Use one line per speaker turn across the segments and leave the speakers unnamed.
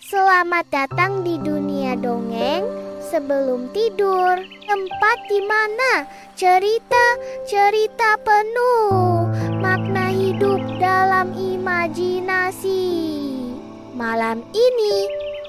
Selamat datang di dunia dongeng sebelum tidur, tempat di mana cerita-cerita penuh makna hidup dalam imajinasi. Malam ini,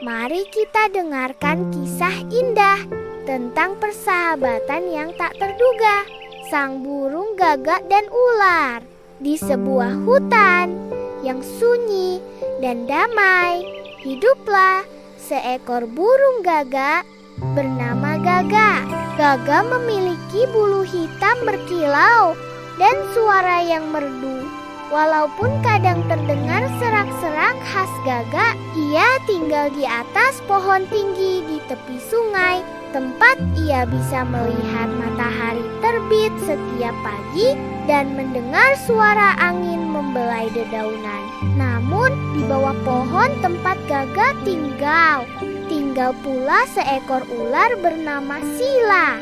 mari kita dengarkan kisah indah tentang persahabatan yang tak terduga. Sang burung gagak dan ular di sebuah hutan yang sunyi dan damai. Hiduplah seekor burung gagak bernama Gagak. Gagak memiliki bulu hitam berkilau dan suara yang merdu. Walaupun kadang terdengar serak-serak khas Gagak, ia tinggal di atas pohon tinggi di tepi sungai, tempat ia bisa melihat matahari terbit setiap pagi dan mendengar suara angin membelai dedaunan. Namun di bawah pohon tempat Gagak tinggal pula seekor ular bernama Sila.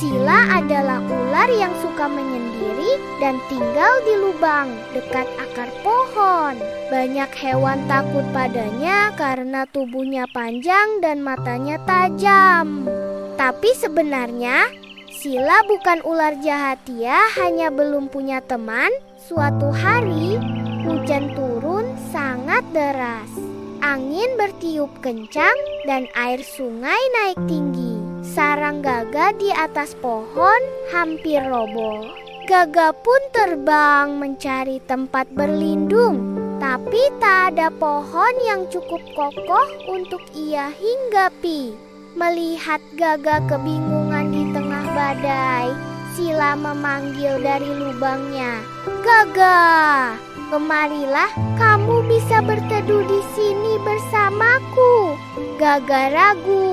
Sila adalah ular yang suka menyendiri dan tinggal di lubang dekat akar pohon. Banyak hewan takut padanya karena tubuhnya panjang dan matanya tajam. Tapi sebenarnya Sila bukan ular jahat, dia hanya belum punya teman. Suatu hari hujan turun sangat deras. Angin bertiup kencang dan air sungai naik tinggi. Sarang Gagak di atas pohon hampir roboh. Gagak pun terbang mencari tempat berlindung, tapi tak ada pohon yang cukup kokoh untuk ia hinggapi. Melihat Gagak kebingungan di tengah badai, Sila memanggil dari lubangnya, "Gagak, kemarilah, kamu bisa berteduh di sini bersamaku." Gagak ragu.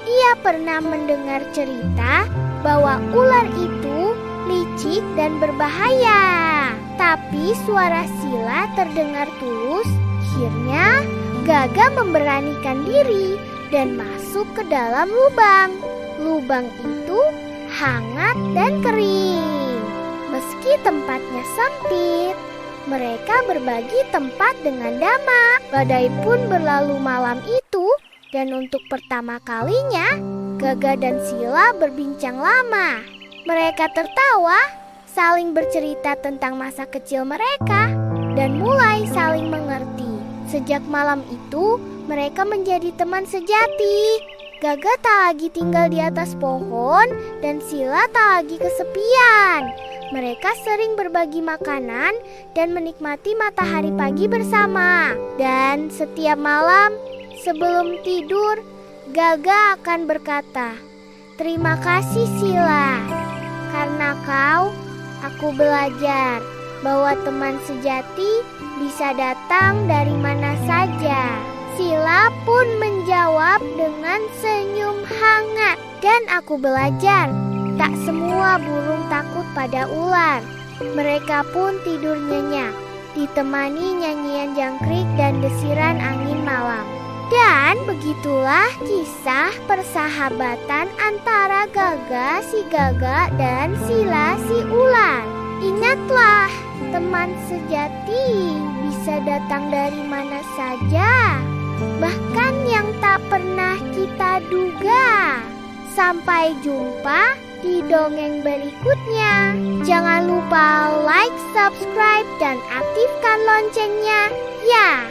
Ia pernah mendengar cerita bahwa ular itu licik dan berbahaya. Tapi suara Sila terdengar tulus. Akhirnya Gagak memberanikan diri dan masuk ke dalam lubang. Lubang itu hangat dan kering. Meski tempatnya sempit, mereka berbagi tempat dengan damai. Badai pun berlalu malam itu. Dan untuk pertama kalinya, Gagak dan Sila berbincang lama. Mereka tertawa, saling bercerita tentang masa kecil mereka, dan mulai saling mengerti. Sejak malam itu, mereka menjadi teman sejati. Gagak tak lagi tinggal di atas pohon, dan Sila tak lagi kesepian. Mereka sering berbagi makanan dan menikmati matahari pagi bersama. Dan setiap malam, sebelum tidur, Gagak akan berkata, "Terima kasih Sila, karena kau, aku belajar bahwa teman sejati bisa datang dari mana saja." Sila pun menjawab dengan senyum hangat, "Dan aku belajar, tak semua burung takut pada ular." Mereka pun tidur nyenyak, ditemani nyanyian jangkrik dan desiran angin malam. Dan begitulah kisah persahabatan antara Gagak si Gagak dan Sila si ular. Ingatlah, teman sejati bisa datang dari mana saja, bahkan yang tak pernah kita duga. Sampai jumpa di dongeng berikutnya. Jangan lupa like, subscribe, dan aktifkan loncengnya ya.